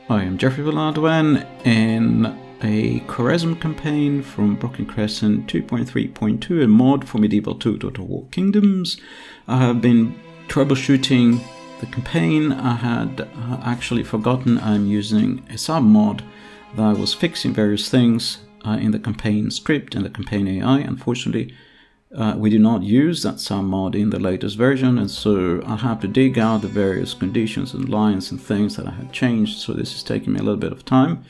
I am Jeffrey Villadwen in a Khwarezm campaign from Broken Crescent 2.3.2, a mod for medieval 2 Total War Kingdoms. I have been troubleshooting the campaign. I had actually forgotten I'm using a sub-mod that was fixing various things in the campaign script and the campaign AI. Unfortunately, we do not use that sub-mod in the latest version, and so I have to dig out the various conditions and lines and things that I had changed, so this is taking me a little bit of time.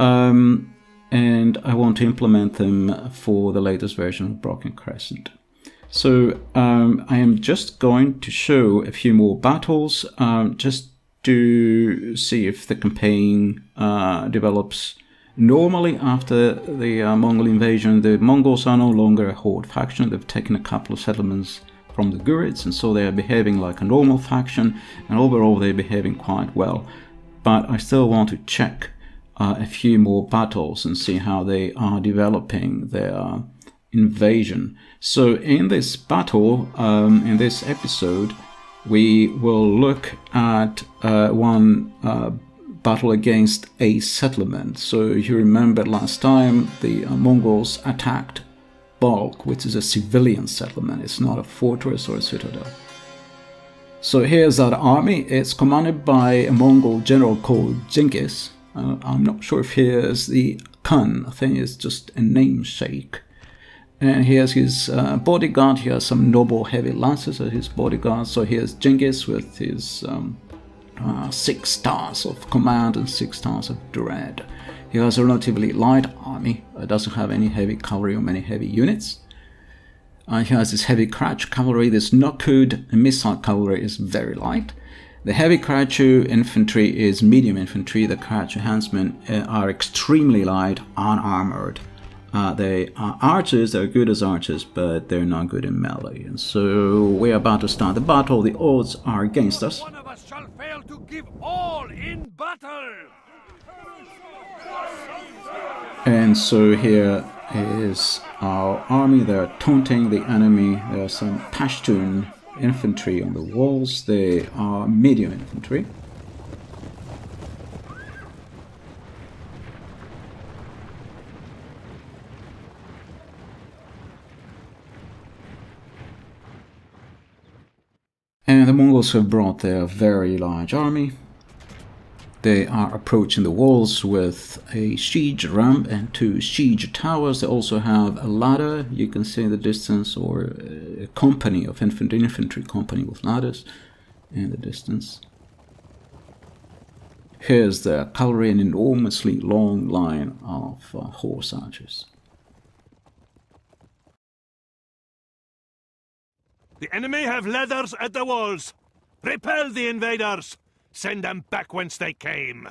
And I want to implement them for the latest version of Broken Crescent. So I am just going to show a few more battles, just to see if the campaign develops normally after the Mongol invasion. The Mongols are no longer a horde faction. They've taken a couple of settlements from the Khwarezm, and so they are behaving like a normal faction, and overall they're behaving quite well. But I still want to check a few more battles and see how they are developing their invasion. So in this battle, in this episode, we will look at one battle against a settlement. So you remember last time the Mongols attacked Balkh, which is a civilian settlement. It's not a fortress or a citadel. So here's that army. It's commanded by a Mongol general called Genghis. I'm not sure if here's the Khan. I think it's just a namesake. And here's his bodyguard. He has some noble heavy lancers as his bodyguard. So here's Genghis with his 6 stars of command and 6 stars of dread. He has a relatively light army. Doesn't have any heavy cavalry or many heavy units. He has this heavy crouch cavalry. This Nokud missile cavalry is very light. The heavy Khwarezm infantry is medium infantry. The Khwarezm handsmen are extremely light, unarmored. They are archers. They're good as archers, but they're not good in melee. And so we're about to start the battle. The odds are against us. One of us shall fail to give all in battle. And so here is our army. They're taunting the enemy. There are some Pashtun infantry on the walls. They are medium infantry. And the Mongols have brought their very large army. They are approaching the walls with a siege ramp and 2 siege towers. They also have a ladder, you can see in the distance, or a company of infantry company with ladders in the distance. Here's the cavalry, an enormously long line of horse archers. The enemy have ladders at the walls. Repel the invaders. Send them back whence they came.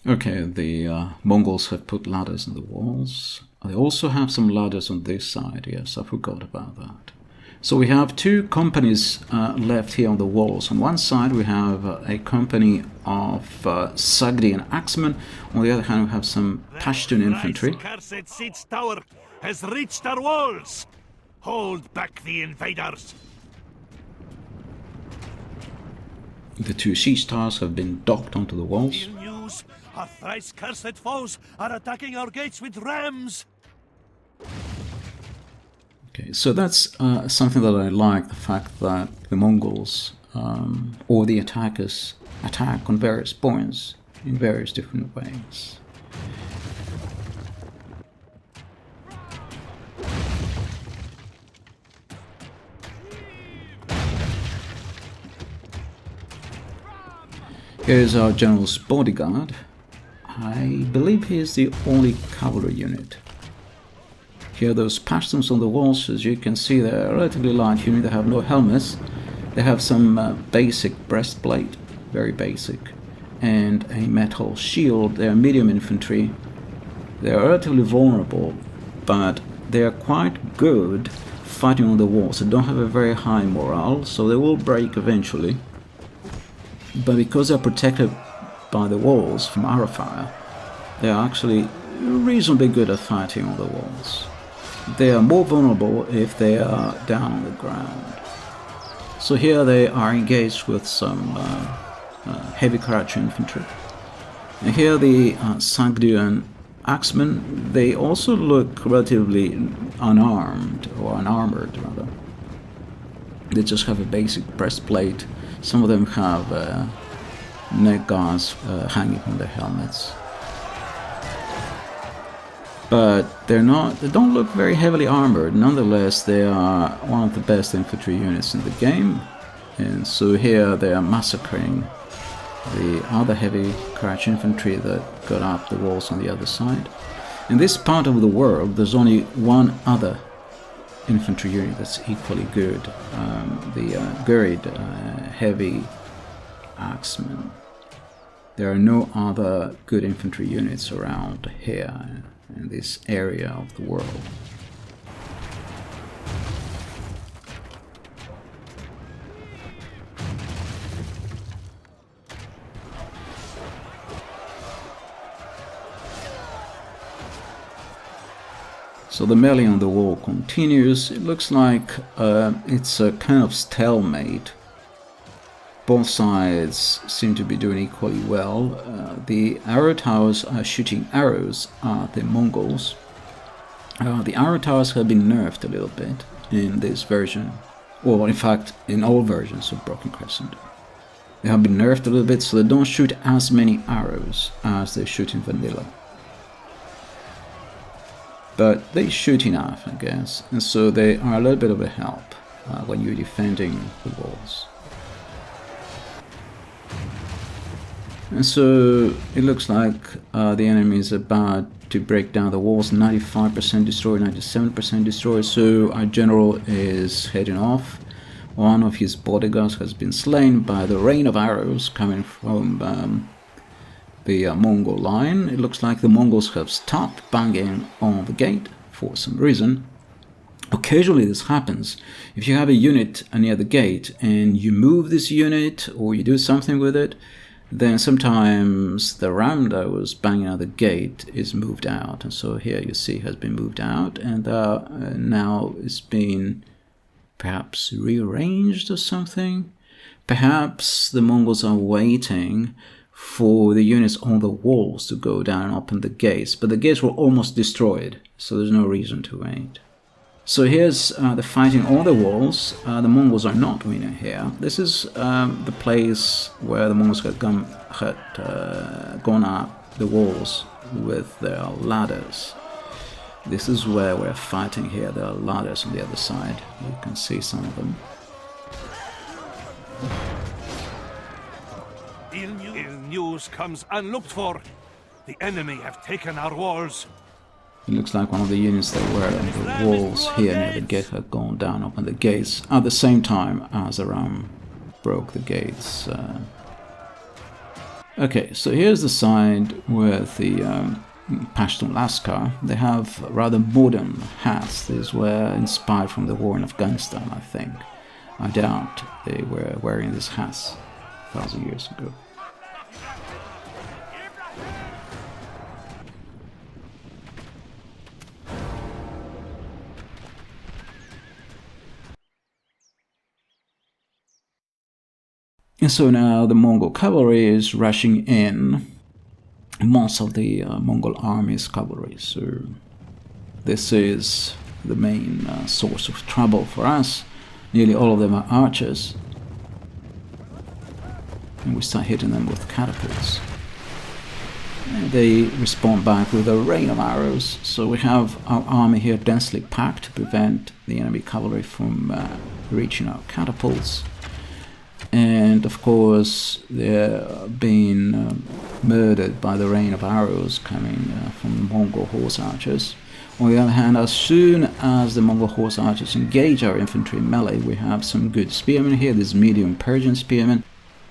Okay, the Mongols have put ladders in the walls. They also have some ladders on this side. Yes, I forgot about that. So we have 2 companies left here on the walls. On one side we have a company of Sagdi and Axemen. On the other hand we have some Pashtun infantry. Cursed siege tower has reached our walls. Hold back the invaders. The 2 siege towers have been docked onto the walls. Ill news. Our thrice cursed foes are attacking our gates with rams. Okay, so that's something that I like, the fact that the Mongols or the attackers attack on various points in various different ways. Here's our general's bodyguard. I believe he is the only cavalry unit. Here are those Pashtuns on the walls. As you can see, they're a relatively light unit. They have no helmets. They have some basic breastplate, very basic, and a metal shield. They are medium infantry. They are relatively vulnerable, but they are quite good fighting on the walls. They don't have a very high morale, so they will break eventually. But because they're protected by the walls from arrow fire, they are actually reasonably good at fighting on the walls. They are more vulnerable if they are down on the ground. So here they are engaged with some heavy Khwarezm infantry. And here the Sagdian axemen, they also look relatively unarmed, or unarmored rather. They just have a basic breastplate. Some of them have neck guards hanging from their helmets. But they don't look very heavily armored. Nonetheless, they are one of the best infantry units in the game. And so here they are massacring the other heavy Karachi infantry that got up the walls on the other side. In this part of the world, there's only one other infantry unit that's equally good, the Ghurid heavy axemen. There are no other good infantry units around here in this area of the world. So the melee on the wall continues. It looks like it's a kind of stalemate. Both sides seem to be doing equally well. The arrow towers are shooting arrows at the Mongols. The arrow towers have been nerfed a little bit in this version, or in fact in all versions of Broken Crescent. They have been nerfed a little bit, so they don't shoot as many arrows as they shoot in vanilla. But they shoot enough, I guess, and so they are a little bit of a help when you're defending the walls. And so it looks like the enemy is about to break down the walls. 95% destroyed, 97% destroyed, so our general is heading off. One of his bodyguards has been slain by the rain of arrows coming from the Mongol line. It looks like the Mongols have stopped banging on the gate for some reason. Occasionally this happens. If you have a unit near the gate and you move this unit or you do something with it, then sometimes the ram that was banging at the gate is moved out. And so here you see has been moved out, and now it's been perhaps rearranged or something. Perhaps the Mongols are waiting for the units on the walls to go down and open the gates, but the gates were almost destroyed, so there's no reason to wait. So here's the fighting on the walls. The Mongols are not winning here. This is the place where the Mongols had gone up the walls with their ladders. This is where we're fighting here. There are ladders on the other side. You can see some of them. Ill news comes unlooked for. The enemy have taken our walls. It looks like one of the units that were on the walls here near the gate had gone down, opened the gates at the same time as the ram broke the gates. Okay, so here's the side with the Pashtun Lascar. They have rather modern hats. These were inspired from the war in Afghanistan, I think. I doubt they were wearing these hats 1,000 years ago. And so now the Mongol cavalry is rushing in. Most of the Mongol army's cavalry. So this is the main source of trouble for us. Nearly all of them are archers. And we start hitting them with catapults. And they respond back with a rain of arrows. So we have our army here densely packed to prevent the enemy cavalry from reaching our catapults. And of course they're being murdered by the rain of arrows coming from the Mongol horse archers. On the other hand, as soon as the Mongol horse archers engage our infantry melee, we have some good spearmen here. This medium Persian spearmen.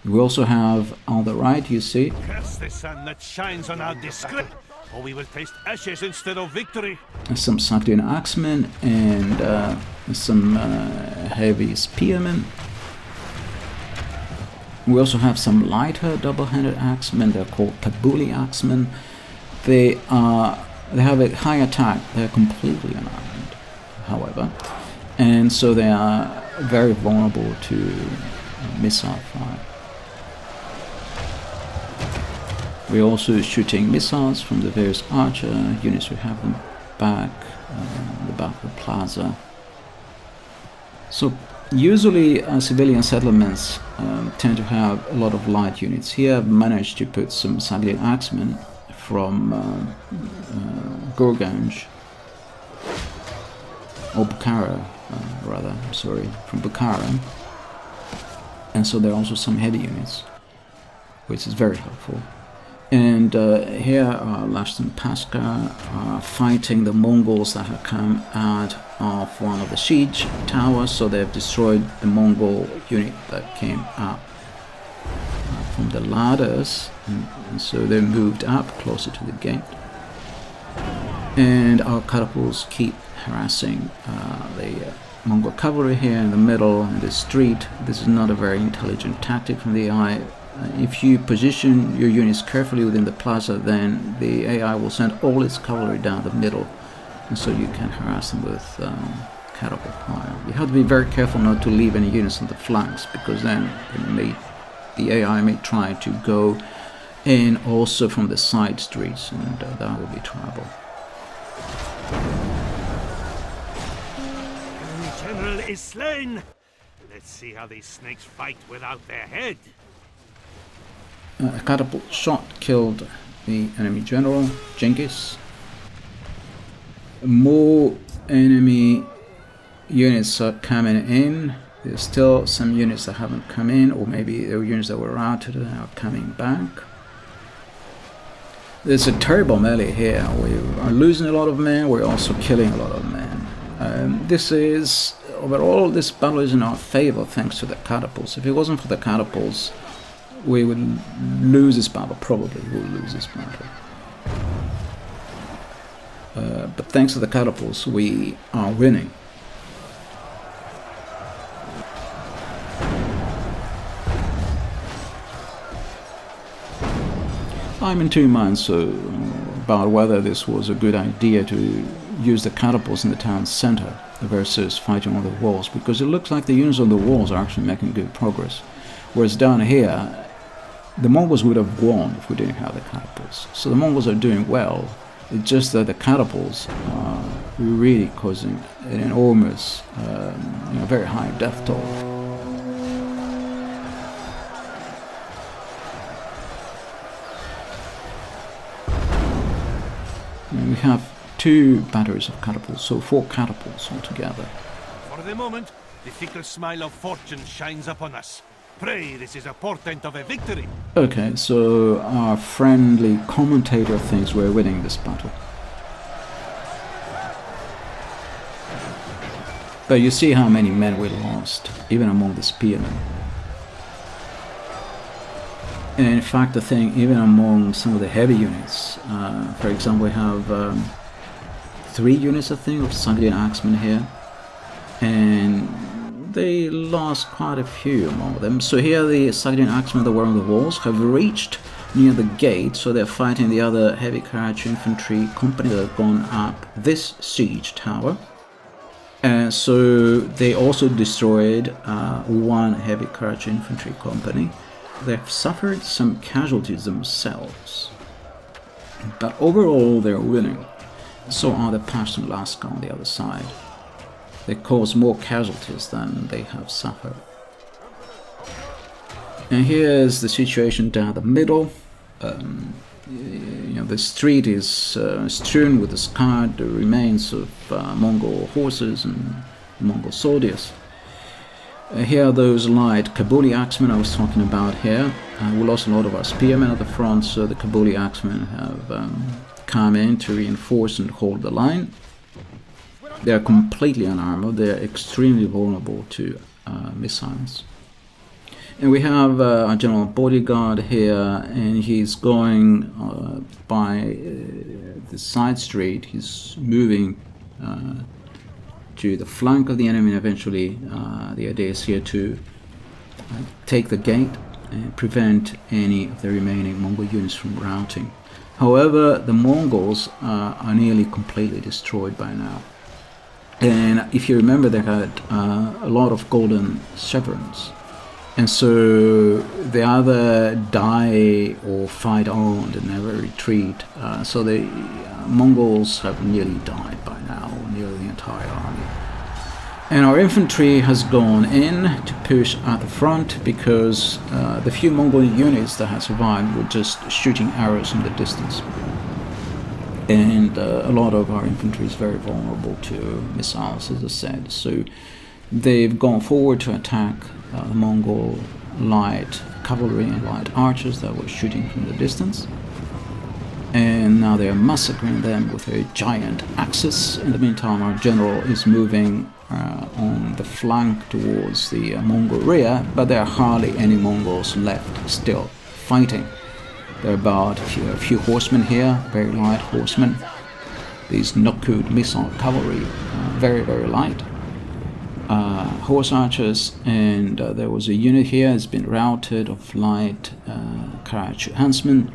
We also have on the right, you see, Curse the sun that shines on our disgrace, or we will taste ashes instead of victory. Some Sagdian axemen and some heavy spearmen. We also have some lighter double-handed axemen. They're called Kabuli axemen. They have a high attack. They're completely unarmed, however, and so they are very vulnerable to missile fire. We're also shooting missiles from the various archer units. We have them back, the back of the plaza. So usually civilian settlements tend to have a lot of light units. Here I've managed to put some Salian axemen from Gorganj, or Bukhara, rather, sorry, from Bukhara. And so there are also some heavy units, which is very helpful. And here are Lashton and Pascha fighting the Mongols that have come out of one of the siege towers. So they've destroyed the Mongol unit that came up from the ladders, and so they moved up closer to the gate. And our catapults keep harassing the Mongol cavalry here in the middle, in the street. This is not a very intelligent tactic from the AI. If you position your units carefully within the plaza, then the AI will send all its cavalry down the middle, and so you can harass them with catapult fire. You have to be very careful not to leave any units on the flanks, because then the AI may try to go in also from the side streets, and that will be trouble. The general is slain. Let's see how these snakes fight without their head. A catapult shot killed the enemy general, Genghis. More enemy units are coming in. There's still some units that haven't come in, or maybe there were units that were routed and are coming back. There's a terrible melee here. We are losing a lot of men, we're also killing a lot of men. This is, overall, this battle is in our favor thanks to the catapults. If it wasn't for the catapults, we would lose this battle, probably we'll lose this battle. But thanks to the catapults, we are winning. I'm in two minds about whether this was a good idea to use the catapults in the town center versus fighting on the walls, because it looks like the units on the walls are actually making good progress, whereas down here the Mongols would have won if we didn't have the catapults. So the Mongols are doing well. It's just that the catapults are really causing an enormous, very high death toll. And we have 2 batteries of catapults, so 4 catapults altogether. For the moment, the fickle smile of fortune shines upon us. Pray, this is a portent of a victory. Okay, so our friendly commentator thinks we're winning this battle. But you see how many men we lost, even among the spearmen. And in fact, I think even among some of the heavy units, for example, we have 3 units, I think, of Sangrian Axemen here. And they lost quite a few among them. So here the Sangrian Axemen that were on the walls have reached near the gate, so they're fighting the other heavy Karachi infantry company that have gone up this siege tower. And so they also destroyed 1 heavy Karachi infantry company. They've suffered some casualties themselves, but overall they're winning. So are the Pashtun Lascar on the other side. They cause more casualties than they have suffered. And here's the situation down the middle. The street is strewn with the scarred remains of Mongol horses and Mongol soldiers. Here are those light Kabuli axemen I was talking about here. We lost a lot of our spearmen at the front, so the Kabuli axemen have come in to reinforce and hold the line. They are completely unarmored. They are extremely vulnerable to missiles. And we have our general bodyguard here, and he's going by the side street. He's moving to the flank of the enemy, and eventually the idea is here to take the gate and prevent any of the remaining Mongol units from routing. However, the Mongols are nearly completely destroyed by now. And if you remember, they had a lot of golden chevrons. And so they either die or fight on, they never retreat. So the Mongols have nearly died by now, nearly the entire army. And our infantry has gone in to push at the front because the few Mongol units that had survived were just shooting arrows in the distance. And a lot of our infantry is very vulnerable to missiles, as I said. So they've gone forward to attack the Mongol light cavalry and light archers that were shooting from the distance. And now they're massacring them with their giant axes. In the meantime, our general is moving on the flank towards the Mongol rear, but there are hardly any Mongols left still fighting. There are about a few horsemen here, very light horsemen. These Nokud missile cavalry, very, very light. Horse archers, and there was a unit here that's been routed of light Khwarezm huntsmen.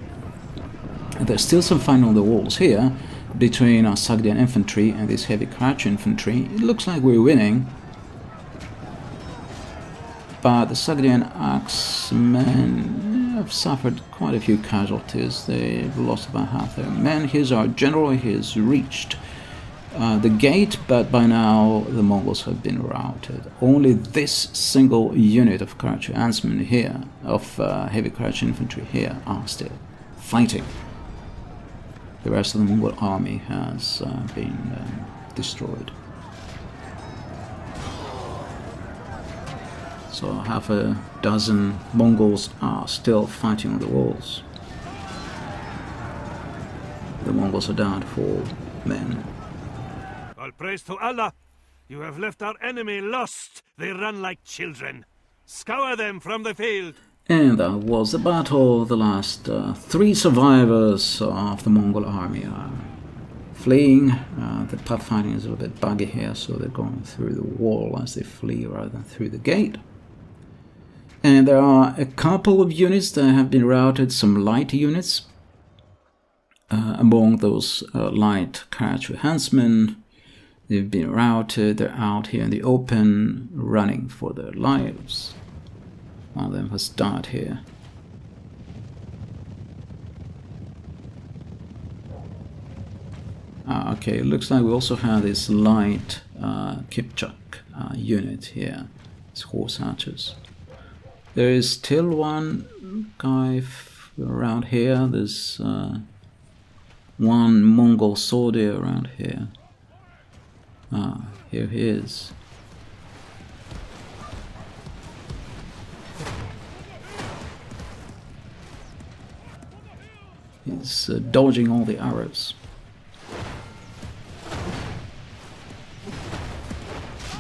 There's still some fighting on the walls here between our Sogdian infantry and this heavy Khwarezm infantry. It looks like we're winning, but the Sogdian axemen have suffered quite a few casualties. They've lost about half their men. Here's our general. He's reached the gate, but by now the Mongols have been routed. Only this single unit of Khwarezm huntsmen here, of heavy Khwarezm infantry here, are still fighting. The rest of the Mongol army has been destroyed. So half a dozen Mongols are still fighting on the walls. The Mongols are down to 4 men. All praise to Allah. You have left our enemy lost. They run like children. Scour them from the field. And that was the battle. The last 3 survivors of the Mongol army are fleeing. The path fighting is a little bit buggy here, so they're going through the wall as they flee rather than through the gate. And there are a couple of units that have been routed, some light units. Among those light Khwarezm huntsmen, they've been routed. They're out here in the open, running for their lives. One of them has died here. Okay, it looks like we also have this light Kipchak unit here. It's horse archers. There is still one guy around here. There's one Mongol soldier around here. Here he is. He's dodging all the arrows.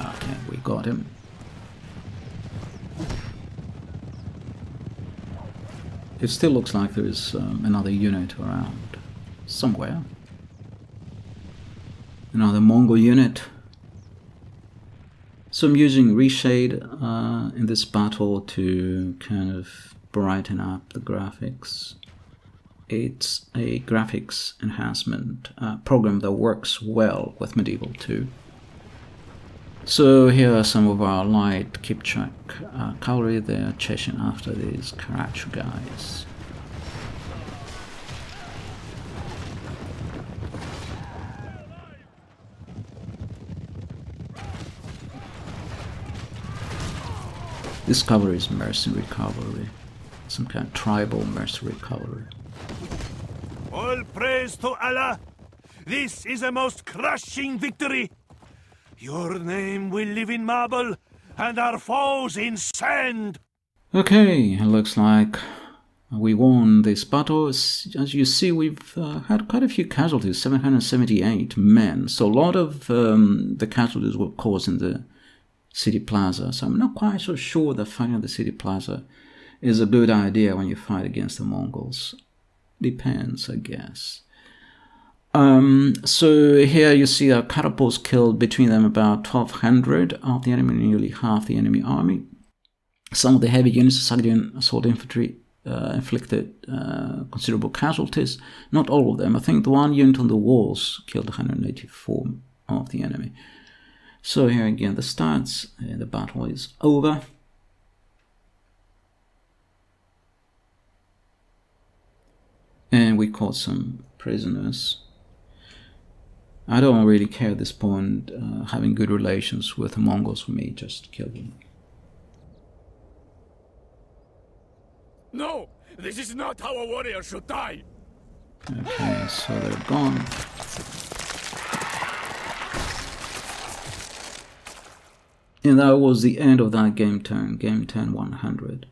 Okay, we got him. It still looks like there is another unit around somewhere. Another Mongol unit. So I'm using reshade in this battle to kind of brighten up the graphics. It's a graphics enhancement program that works well with Medieval 2. So here are some of our light Kipchak cavalry. They're chasing after these Khwarezm guys. This cavalry is mercenary cavalry, some kind of tribal mercenary cavalry. All praise to Allah. This is a most crushing victory. Your name will live in marble, and our foes in sand. Okay, it looks like we won this battle. As you see, we've had quite a few casualties, 778 men. So a lot of the casualties were caused in the city plaza. So I'm not quite so sure that fighting at the city plaza is a good idea when you fight against the Mongols. Depends, I guess. So here you see our catapults killed between them about 1,200 of the enemy, nearly half the enemy army. Some of the heavy units of Sogdian assault infantry inflicted considerable casualties. Not all of them. I think the one unit on the walls killed 184 of the enemy. So here again the stats. The battle is over. and we caught some prisoners. I don't really care at this point. Having good relations with the Mongols for me, just kill them. No! This is not how a warrior should die! Okay, so they're gone. And that was the end of that game turn, game turn 100.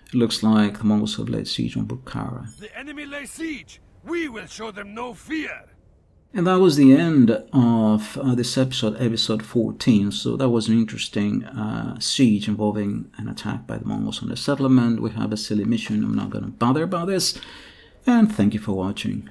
It looks like the Mongols have laid siege on Bukhara. The enemy lay siege. We will show them no fear. And that was the end of this episode, episode 14. So that was an interesting siege involving an attack by the Mongols on the settlement. We have a silly mission. I'm not going to bother about this. And thank you for watching.